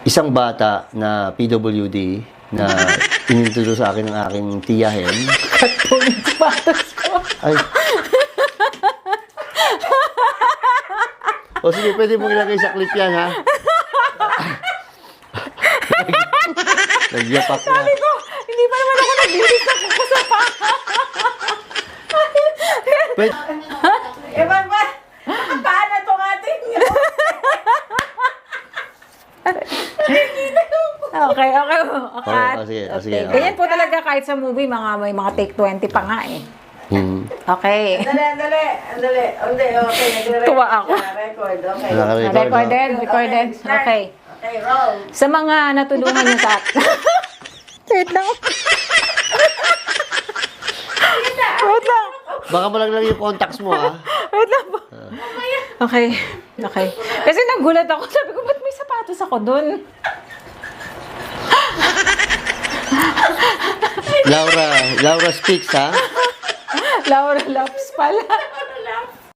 isang bata na PWD na inintroduce sa akin ng aking tiyahin. Katong sapatos ko. Ay. O sige, pwede mong ilagay sa clip yan, ha? Nagyapak na. Sabi ko, hindi pa naman ako naglilis na kuko sa pa. Pwede. Paano itong ating Okay. Sige, sige. Ganyan po talaga kahit sa movie, may mga take 20 pa nga eh. Okay. Andali. Okay, nagre-record. Tuwa ako. Record, okay. Recorded. Okay. Okay, roll. Sa mga natulungan niyo sa Wait lang. Wait lang. Baka malaglag yung contacts mo, ha? Wait lang po. Okay. Kasi nagulat ako. Sabi ko, ba't may sapatos ako dun? Laura speaks, ha? Laura Loves pala.